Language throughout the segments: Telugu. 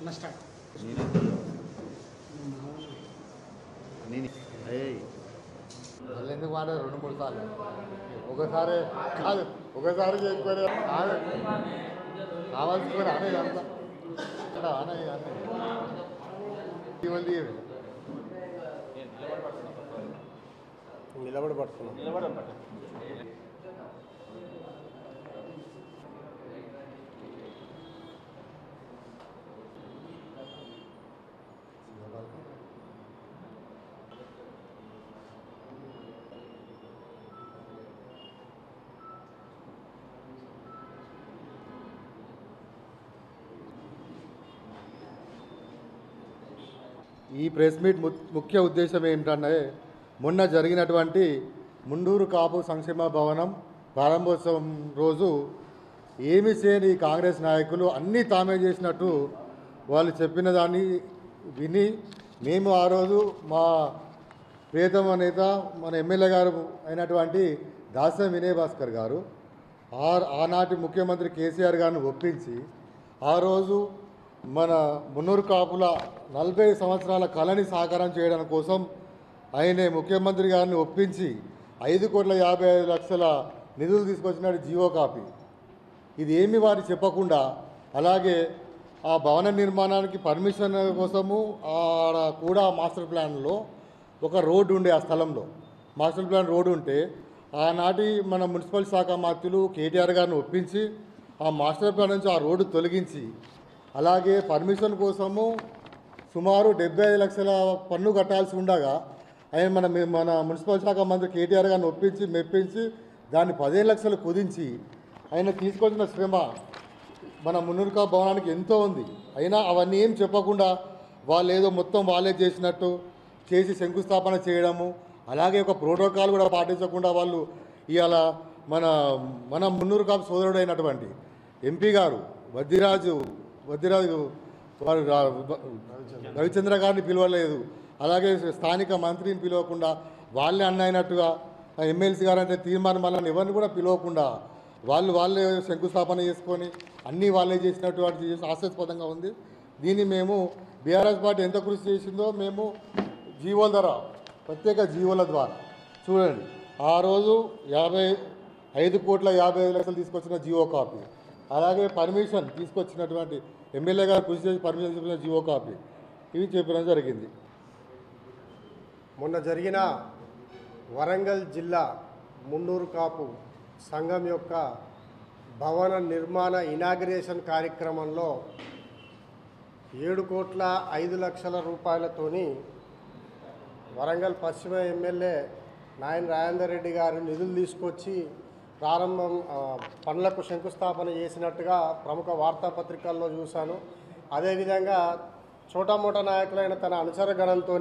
మళ్ళీ ఎందుకు మాట 2-3 సార్లు ఒకసారి కాదు, ఒకసారి చేయకపోతే కావాల్సుకొని అనే అంతా నిలబడి పట్టుకున్నాం. ఈ ప్రెస్ మీట్ ముఖ్య ఉద్దేశం ఏమిటంటే మొన్న జరిగినటువంటి ముండూరు కాపు సంక్షేమ భవనం ప్రారంభోత్సవం రోజు ఏమి చేయని కాంగ్రెస్ నాయకులు అన్నీ తామే చేసినట్టు వాళ్ళు చెప్పిన దాన్ని విని మేము ఆ రోజు మా ప్రియతమ నేత మన ఎమ్మెల్యే గారు అయినటువంటి దాసం వినయ్ భాస్కర్ గారు ఆనాటి ముఖ్యమంత్రి కేసీఆర్ గారిని ఒప్పించి ఆ రోజు మన మున్నూరు కాపుల 40 సంవత్సరాల కళని సాకారం చేయడం కోసం ఆయనే ముఖ్యమంత్రి గారిని ఒప్పించి 5,55,00,000 నిధులు తీసుకొచ్చినట్టు జీవో కాపీ. ఇది ఏమి వారు చెప్పకుండా అలాగే ఆ భవన నిర్మాణానికి పర్మిషన్ కోసము ఆడ కూడా మాస్టర్ ప్లాన్లో ఒక రోడ్డు ఉండే ఆ స్థలంలో మాస్టర్ ప్లాన్ రోడ్డు ఉంటే ఆనాటి మన మున్సిపల్ శాఖ మంత్రులు కేటీఆర్ గారిని ఒప్పించి ఆ మాస్టర్ ప్లాన్ నుంచి ఆ రోడ్డు తొలగించి అలాగే పర్మిషన్ కోసము సుమారు 75 లక్షల పన్ను కట్టాల్సి ఉండగా ఆయన మన మున్సిపల్ శాఖ మంత్రి కేటీఆర్ గారిని ఒప్పించి మెప్పించి దాన్ని 15 లక్షలు కుదించి ఆయన తీసుకొచ్చిన శ్రమ మన మున్నూరు కాపు భవనానికి ఎంతో ఉంది. అయినా అవన్నీ ఏం చెప్పకుండా వాళ్ళు ఏదో మొత్తం వాళ్ళే చేసినట్టు చేసి శంకుస్థాపన చేయడము, అలాగే ఒక ప్రోటోకాల్ కూడా పాటించకుండా వాళ్ళు ఇవాళ మన మున్నూరు కాపు సోదరుడు అయినటువంటి ఎంపీ గారు వద్దిరాజు వారు రవిచంద్ర గారిని పిలవలేదు, అలాగే స్థానిక మంత్రిని పిలవకుండా వాళ్ళే అన్నైనట్టుగా ఎమ్మెల్సీ గారు అంటే తీర్మానం వాళ్ళని ఎవరిని కూడా పిలవకుండా వాళ్ళే శంకుస్థాపన చేసుకొని అన్నీ వాళ్ళే చేసినటువంటి హాస్యాస్పదంగా ఉంది. దీన్ని మేము బీఆర్ఎస్ పార్టీ ఎంత కృషి చేసిందో మేము జీవోల ద్వారా ప్రత్యేక జీవోల ద్వారా చూడండి. ఆ రోజు 5,55,00,000 తీసుకొచ్చిన జీవో కాపీ, అలాగే పర్మిషన్ తీసుకొచ్చినటువంటి ఎమ్మెల్యే గారు కృషి చేసి పర్మిషన్ తీసుకొచ్చిన జీవో కాపీ ఇవి చెప్పడం జరిగింది. మొన్న జరిగిన వరంగల్ జిల్లా మున్నూరు కాపు సంఘం యొక్క భవన నిర్మాణ ఇనాగ్రేషన్ కార్యక్రమంలో 7,05,00,000 రూపాయలతోని వరంగల్ పశ్చిమ ఎమ్మెల్యే నాయన రాజేందర్ రెడ్డి గారు నిధులు తీసుకొచ్చి ప్రారంభం పనులకు శంకుస్థాపన చేసినట్టుగా ప్రముఖ వార్తాపత్రికల్లో చూశాను. అదేవిధంగా చోటామోటా నాయకులైన తన అనుచరగణంతో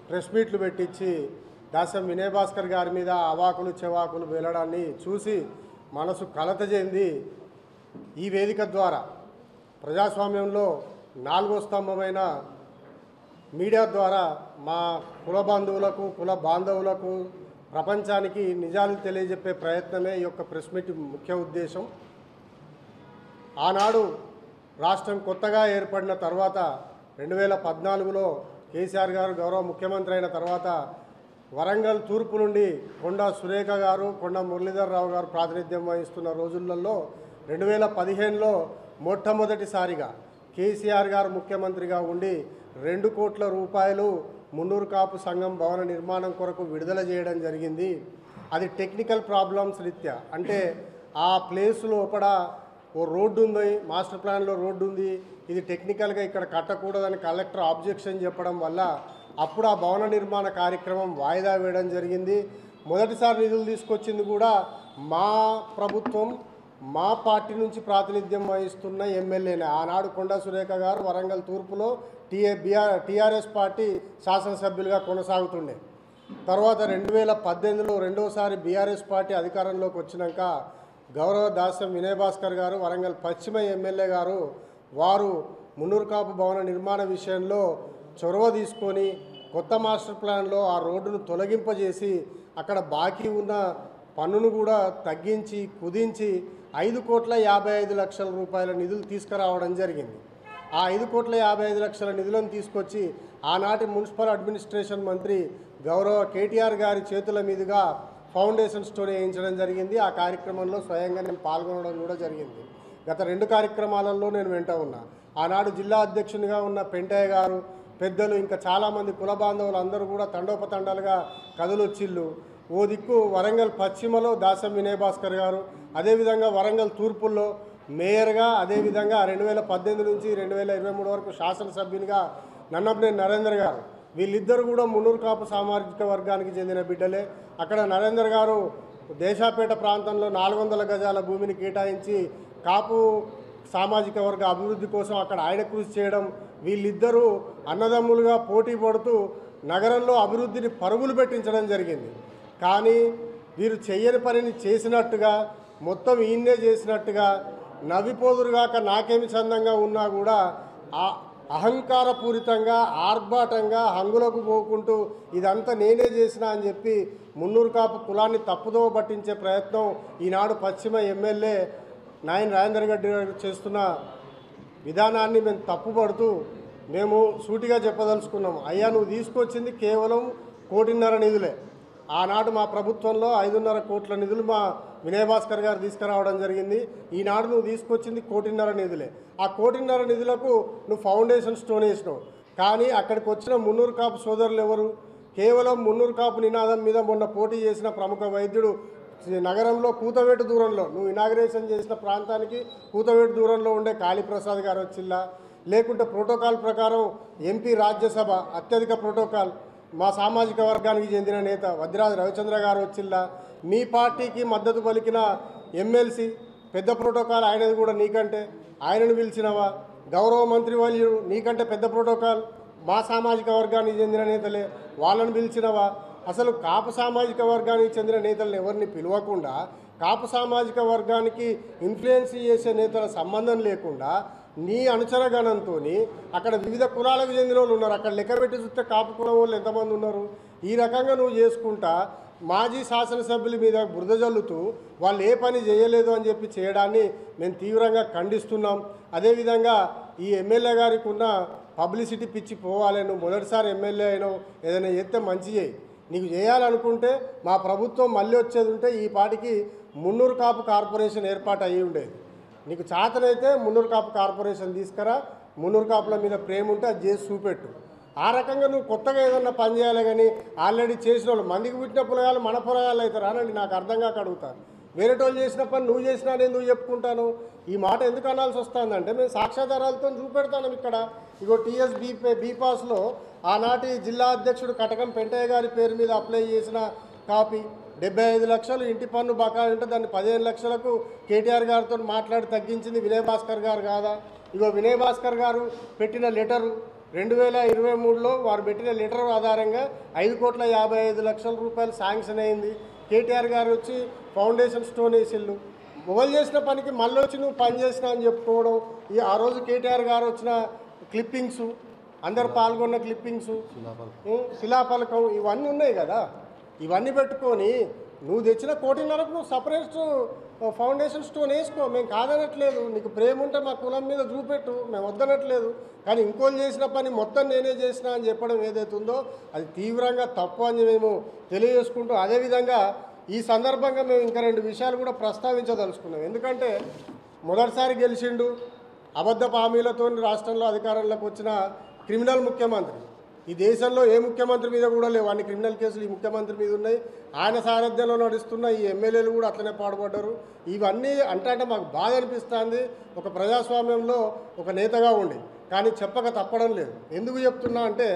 ప్రెస్ మీట్లు పెట్టించి దాసం వినయ్ భాస్కర్ గారి మీద అవాకులు చెవాకులు వేలడాన్ని చూసి మనసు కలత చెంది ఈ వేదిక ద్వారా ప్రజాస్వామ్యంలో 4వ స్తంభమైన మీడియా ద్వారా మా కుల బంధువులకు కుల బాంధవులకు ప్రపంచానికి నిజాలు తెలియజెప్పే ప్రయత్నమే ఈ యొక్క ప్రెస్ మీట్ ముఖ్య ఉద్దేశం. ఆనాడు రాష్ట్రం కొత్తగా ఏర్పడిన తర్వాత 2014లో కేసీఆర్ గారు గౌరవ ముఖ్యమంత్రి అయిన తర్వాత వరంగల్ తూర్పు నుండి కొండా సురేఖ గారు, కొండా మురళీధర్ రావు గారు ప్రాతినిధ్యం వహిస్తున్న రోజులలో 2015లో మొట్టమొదటిసారిగా కేసీఆర్ గారు ముఖ్యమంత్రిగా ఉండి 2 కోట్ల రూపాయలు మున్నూరు కాపు సంఘం భవన నిర్మాణం కొరకు విడుదల చేయడం జరిగింది. అది టెక్నికల్ ప్రాబ్లమ్స్ రీత్యా, అంటే ఆ ప్లేస్ లోపల ఓ రోడ్డు ఉంది, మాస్టర్ ప్లాన్లో రోడ్డు ఉంది, ఇది టెక్నికల్గా ఇక్కడ కట్టకూడదని కలెక్టర్ ఆబ్జెక్షన్ చెప్పడం వల్ల అప్పుడు ఆ భవన నిర్మాణ కార్యక్రమం వాయిదా వేయడం జరిగింది. మొదటిసారి నిధులు తీసుకొచ్చింది కూడా మా ప్రభుత్వం, మా పార్టీ నుంచి ప్రాతినిధ్యం వహిస్తున్న ఎమ్మెల్యేనే. ఆనాడు కొండా సురేఖ గారు వరంగల్ తూర్పులో టీఆర్ఎస్ పార్టీ శాసనసభ్యులుగా కొనసాగుతుండే. తర్వాత 2018లో రెండోసారి బీఆర్ఎస్ పార్టీ అధికారంలోకి వచ్చినాక గౌరవ దాసం వినయ్ భాస్కర్ గారు వరంగల్ పశ్చిమ ఎమ్మెల్యే గారు వారు మున్నూరు కాపు భవన నిర్మాణ విషయంలో చొరవ తీసుకొని కొత్త మాస్టర్ ప్లాన్లో ఆ రోడ్డును తొలగింపజేసి అక్కడ బాకీ ఉన్న పన్నును కూడా తగ్గించి కుదించి 5,55,00,000 రూపాయల నిధులు తీసుకురావడం జరిగింది. ఆ 5,55,00,000 నిధులను తీసుకొచ్చి ఆనాటి మున్సిపల్ అడ్మినిస్ట్రేషన్ మంత్రి గౌరవ కేటీఆర్ గారి చేతుల మీదుగా ఫౌండేషన్ స్టోన్ వేయించడం జరిగింది. ఆ కార్యక్రమంలో స్వయంగా నేను పాల్గొనడం కూడా జరిగింది. గత 2 కార్యక్రమాలలో నేను వెంట ఉన్నా. ఆనాడు జిల్లా అధ్యక్షునిగా ఉన్న పెంటయ్య గారు, పెద్దలు, ఇంకా చాలామంది కుల బాంధవులు అందరూ కూడా తండోపతండాలుగా కథలొచ్చిళ్ళు. ఓ దిక్కు వరంగల్ పశ్చిమలో దాసం వినయ్ భాస్కర్ గారు, అదేవిధంగా వరంగల్ తూర్పుల్లో మేయర్గా, అదేవిధంగా 2018 నుంచి 2023 వరకు శాసనసభ్యునిగా నన్నపనేని నరేందర్ గారు, వీళ్ళిద్దరు కూడా మున్నూరు కాపు సామాజిక వర్గానికి చెందిన బిడ్డలే. అక్కడ నరేందర్ గారు దేశాపేట ప్రాంతంలో 400 గజాల భూమిని కేటాయించి కాపు సామాజిక వర్గ అభివృద్ధి కోసం అక్కడ ఆయన కృషి చేయడం, వీళ్ళిద్దరూ అన్నదమ్ములుగా పోటీ పడుతూ నగరంలో అభివృద్ధిని పరుగులు పెట్టించడం జరిగింది. కానీ వీరు చెయ్యని పనిని చేసినట్టుగా, మొత్తం ఈయన్నే చేసినట్టుగా నవ్విపోదురుగాక నాకేమి చందంగా ఉన్నా కూడా అహంకారపూరితంగా, ఆర్భాటంగా, హంగులకు పోకుంటూ ఇదంతా నేనే చేసినా అని చెప్పి మున్నూరు కాపు కులాన్ని తప్పుదోవ పట్టించే ప్రయత్నం ఈనాడు పశ్చిమ ఎమ్మెల్యే నాయన రాజేందర్ రెడ్డి గారు చేస్తున్న విధానాన్ని మేము తప్పుపడుతూ మేము సూటిగా చెప్పదలుచుకున్నాము. అయ్యా, నువ్వు తీసుకొచ్చింది కేవలం 1.5 కోటి నిధులే. ఆనాడు మా ప్రభుత్వంలో 5.5 కోట్ల నిధులు మా వినయ్ భాస్కర్ గారు తీసుకురావడం జరిగింది. ఈనాడు నువ్వు తీసుకొచ్చింది 1.5 కోటి నిధులే. ఆ 1.5 కోటి నిధులకు నువ్వు ఫౌండేషన్ స్టోన్ వేసినావు. కానీ అక్కడికి వచ్చిన మున్నూరు కాపు సోదరులు ఎవరు? కేవలం మున్నూరు కాపు నినాదం మీద మొన్న పోటీ చేసిన ప్రముఖ వైద్యుడు నగరంలో కూతవేటు దూరంలో, నువ్వు ఇనాగ్రేషన్ చేసిన ప్రాంతానికి కూతవేటు దూరంలో ఉండే కాళీప్రసాద్ గారు వచ్చిల్లా, లేకుంటే ప్రోటోకాల్ ప్రకారం ఎంపీ రాజ్యసభ అత్యధిక ప్రోటోకాల్ మా సామాజిక వర్గానికి చెందిన నేత వద్దిరాజు రవిచంద్ర గారు వచ్చిల్లా, మీ పార్టీకి మద్దతు పలికిన ఎమ్మెల్సీ పెద్ద ప్రోటోకాల్ ఆయనది కూడా నీకంటే, ఆయనను పిలిచినవా? గౌరవ మంత్రి వాళ్ళు నీకంటే పెద్ద ప్రోటోకాల్ మా సామాజిక వర్గానికి చెందిన నేతలే, వాళ్ళని పిలిచినవా? అసలు కాపు సామాజిక వర్గానికి చెందిన నేతలను ఎవరిని పిలవకుండా, కాపు సామాజిక వర్గానికి ఇన్ఫ్లుయెన్స్ చేసే నేతల సంబంధం లేకుండా నీ అనుచరగణంతో అక్కడ వివిధ కులాలకు చెందిన వాళ్ళు ఉన్నారు. అక్కడ లెక్క పెట్టి చూస్తే కాపు కులం వాళ్ళు ఎంతమంది ఉన్నారు? ఈ రకంగా నువ్వు చేసుకుంటా మాజీ శాసనసభ్యుల మీద బురద జల్లుతూ వాళ్ళు ఏ పని చేయలేదు అని చెప్పి చేయడాన్ని మేము తీవ్రంగా ఖండిస్తున్నాం. అదేవిధంగా ఈ ఎమ్మెల్యే గారికి ఉన్న పబ్లిసిటీ పిచ్చి పోవాలి. నువ్వు మొదటిసారి ఎమ్మెల్యే అయినావు, ఏదైనా చేస్తే మంచి చేయి. నీకు చేయాలనుకుంటే మా ప్రభుత్వం మళ్ళీ వచ్చేది ఉంటే ఈ పాటికి మున్నూరు కాపు కార్పొరేషన్ ఏర్పాటు అయ్యి ఉండేది. నీకు చేతనైతే మున్నూరు కాపు కార్పొరేషన్ తీసుకురా, మున్నూరు కాపుల మీద ప్రేమ ఉంటే అది చేసి చూపెట్టు. ఆ రకంగా నువ్వు కొత్తగా ఏదన్నా పని చేయాలి. కానీ ఆల్రెడీ చేసిన వాళ్ళు, మందికి పుట్టిన పొలగాలు మన పొలగాలు అయితే రానండి, నాకు అర్థం కాక అడుగుతాను. వేరే వాళ్ళు చేసిన పని నువ్వు చేసినా నేను ఎందుకు చెప్పుకుంటాను? ఈ మాట ఎందుకు అనాల్సి వస్తుందంటే మేము సాక్ష్యాధారాలతో చూపెడతాను. ఇక్కడ ఇగో టీఎస్ బీపాస్లో ఆనాటి జిల్లా అధ్యక్షుడు కటకం పెంటయ్య గారి పేరు మీద అప్లై చేసిన కాపీ, 75 లక్షలు ఇంటి పన్ను బకాయి ఉంటే దాన్ని 15 లక్షలకు కేటీఆర్ గారితో మాట్లాడి తగ్గించింది వినయ్ భాస్కర్ గారు కాదా? ఇగో వినయ్ భాస్కర్ గారు పెట్టిన లెటరు 2023లో వారు పెట్టిన లెటర్ ఆధారంగా 5,55,00,000 రూపాయలు శాంక్షన్ అయింది. కేటీఆర్ గారు వచ్చి ఫౌండేషన్ స్టోన్ వేసిళ్ళు. మొబైల్ చేసిన పనికి మళ్ళీ వచ్చి నువ్వు పని చేసినా అని చెప్పుకోవడం, ఆ రోజు కేటీఆర్ గారు వచ్చిన క్లిప్పింగ్స్, అందరు పాల్గొన్న క్లిప్పింగ్స్, శిలాఫలకం ఇవన్నీ ఉన్నాయి కదా. ఇవన్నీ పెట్టుకొని నువ్వు తెచ్చిన 1.5 కోటిన్నరకు నువ్వు సపరేట్ ఫౌండేషన్ స్టోన్ వేసుకో. మేము కాదనట్లేదు, నీకు ప్రేమ ఉంటే మా కులం మీద చూపెట్టు, మేము వద్దనట్లేదు. కానీ ఇంకోళ్ళు చేసిన పని మొత్తం నేనే చేసిన అని చెప్పడం ఏదైతే ఉందో అది తీవ్రంగా తప్పు అని మేము తెలియజేసుకుంటూ, అదేవిధంగా ఈ సందర్భంగా మేము ఇంకా 2 విషయాలు కూడా ప్రస్తావించదలుచుకున్నాం. ఎందుకంటే మొదటిసారి గెలిచిండు, అబద్ధపు హామీలతో రాష్ట్రంలో అధికారంలోకి వచ్చిన క్రిమినల్ ముఖ్యమంత్రి. ఈ దేశంలో ఏ ముఖ్యమంత్రి మీద కూడా లేవు అన్ని క్రిమినల్ కేసులు ఈ ముఖ్యమంత్రి మీద ఉన్నాయి. ఆయన సారథ్యంలో నడుస్తున్న ఈ ఎమ్మెల్యేలు కూడా అట్లనే పాడుపడ్డారు. ఇవన్నీ అంటే మాకు బాధ అనిపిస్తుంది ఒక ప్రజాస్వామ్యంలో ఒక నేతగా ఉండి. కానీ చెప్పక తప్పడం లేదు. ఎందుకు చెప్తున్నా అంటే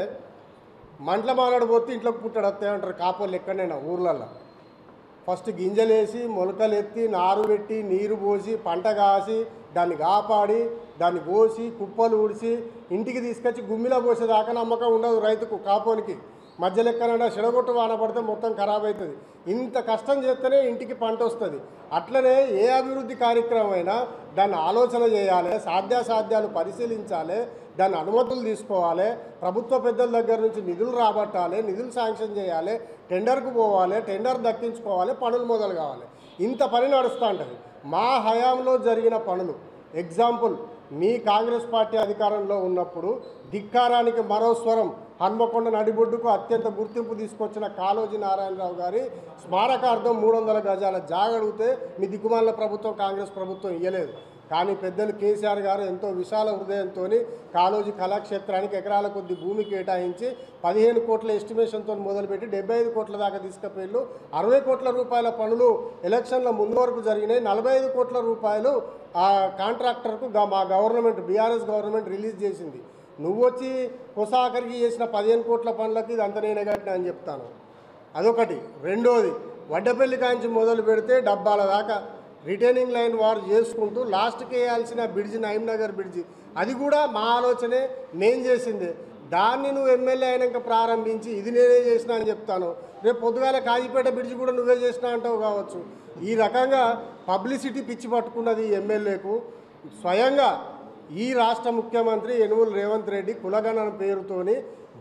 మంటల మానాడు పోతే ఇంట్లోకి పుట్టాడు వస్తాయి అంటారు కాపోళ్ళు ఎక్కడైనా ఊర్లల్లో. ఫస్ట్ గింజలేసి మొలకలు ఎత్తి నారు పెట్టి నీరు పోసి పంట కాసి దాన్ని కాపాడి దాన్ని కోసి కుప్పలు ఊడిసి ఇంటికి తీసుకొచ్చి గుమ్మిలో పోసేదాకా నమ్మకం ఉండదు రైతుకు. కాపోనికి మధ్యలో ఎక్కడైనా చెడగొట్టు వాన పడితే మొత్తం ఖరాబ్ అవుతుంది. ఇంత కష్టం చేస్తేనే ఇంటికి పంట వస్తుంది. అట్లనే ఏ అభివృద్ధి కార్యక్రమం అయినా దాన్ని ఆలోచన చేయాలి, సాధ్యాసాధ్యాలు పరిశీలించాలి, దాన్ని అనుమతులు తీసుకోవాలి, ప్రభుత్వ పెద్దల దగ్గర నుంచి నిధులు రాబట్టాలి, నిధులు శాంక్షన్ చేయాలి, టెండర్కు పోవాలి, టెండర్ దక్కించుకోవాలి, పనులు మొదలు కావాలి. ఇంత పని నడుస్తూ ఉంటుంది. మా హయాంలో జరిగిన పనులు ఎగ్జాంపుల్ మీ కాంగ్రెస్ పార్టీ అధికారంలో ఉన్నప్పుడు ధిక్కారానికి మరో స్వరం హన్మకొండ నడిబొడ్డుకు అత్యంత గుర్తింపు తీసుకొచ్చిన కాళోజీ నారాయణరావు గారి స్మారకార్థం 300 గజాల జాగ అడిగితే మీ దిక్కుమాలిన ప్రభుత్వం కాంగ్రెస్ ప్రభుత్వం ఇవ్వలేదు. కానీ పెద్దలు కేసీఆర్ గారు ఎంతో విశాల హృదయంతో కాళోజీ కళాక్షేత్రానికి ఎకరాల కొద్ది భూమి కేటాయించి 15 కోట్ల ఎస్టిమేషన్తో మొదలుపెట్టి 75 కోట్ల దాకా తీసుకుపోయిళ్ళు. 60 కోట్ల రూపాయల పనులు ఎలక్షన్ల ముందు వరకు జరిగినాయి. 45 కోట్ల రూపాయలు ఆ కాంట్రాక్టర్కు మా గవర్నమెంట్ బీఆర్ఎస్ గవర్నమెంట్ రిలీజ్ చేసింది. నువ్వు వచ్చి కొసాకరికి చేసిన 15 కోట్ల పనులకి ఇది అంత నేనే కట్టినా అని చెప్తాను. అదొకటి. రెండోది, వడ్డపల్లి కాంచి మొదలు పెడితే డబ్బాల దాకా రిటైనింగ్ లైన్ వారు చేసుకుంటూ లాస్ట్కి వేయాల్సిన బ్రిడ్జి నగర్ బ్రిడ్జి అది కూడా మా ఆలోచనే, నేను చేసిందే. దాన్ని నువ్వు ఎమ్మెల్యే అయినాక ప్రారంభించి ఇది నేనే చేసినా అని చెప్తాను. రేపు పొద్దుగాల కాజీపేట బ్రిడ్జి కూడా నువ్వే చేసినా అంటావు కావచ్చు. ఈ రకంగా పబ్లిసిటీ పిచ్చి పట్టుకున్నది ఎమ్మెల్యేకు. స్వయంగా ఈ రాష్ట్ర ముఖ్యమంత్రి యనుమల రేవంత్ రెడ్డి కులగణన పేరుతోని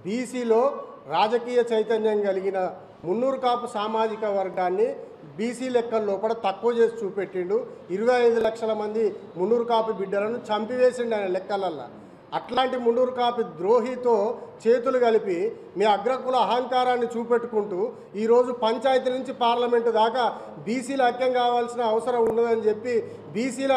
బీసీలో రాజకీయ చైతన్యం కలిగిన మున్నూరు కాపు సామాజిక వర్గాన్ని బీసీ లెక్కల లోపల తక్కువ చేసి చూపెట్టిండు. 25 లక్షల మంది మున్నూరు కాపు బిడ్డలను చంపివేసిండు ఆయన లెక్కలల్లా. అట్లాంటి మున్నూరు కాపు ద్రోహితో చేతులు కలిపి మీ అగ్రకుల అహంకారాన్ని చూపెట్టుకుంటూ ఈరోజు పంచాయతీ నుంచి పార్లమెంటు దాకా బీసీల ఐక్యం కావాల్సిన అవసరం ఉన్నదని చెప్పి బీసీల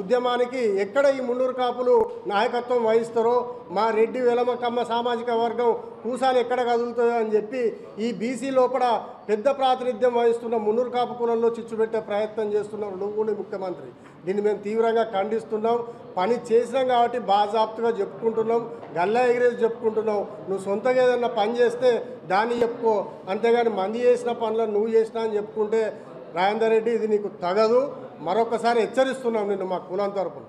ఉద్యమానికి ఎక్కడ ఈ మున్నూరు కాపులు నాయకత్వం వహిస్తారో, మా రెడ్డి వెలమ కమ్మ సామాజిక వర్గం కూసాలు ఎక్కడ కదులుతాయో అని చెప్పి ఈ బీసీ లోపల పెద్ద ప్రాతినిధ్యం వహిస్తున్న మున్నూరు కాపు కులంలో చిచ్చు పెట్టే ప్రయత్నం చేస్తున్నారు నువ్వు ముఖ్యమంత్రి. దీన్ని మేము తీవ్రంగా ఖండిస్తున్నాం. పని చేసినాం కాబట్టి బాజాప్తుగా చెప్పుకుంటున్నాం, గల్లా ఎగిరేసి చెప్పుకుంటున్నాం. నువ్వు సొంతగా ఏదన్నా పని చేస్తే దాన్ని చెప్పుకో, అంతేగాని మంది చేసిన పనులను నువ్వు చేసినా అని చెప్పుకుంటే రాజేందర్ రెడ్డి ఇది నీకు తగదు. మరొకసారి హెచ్చరిస్తున్నాం నిన్ను మా కులం తరపున.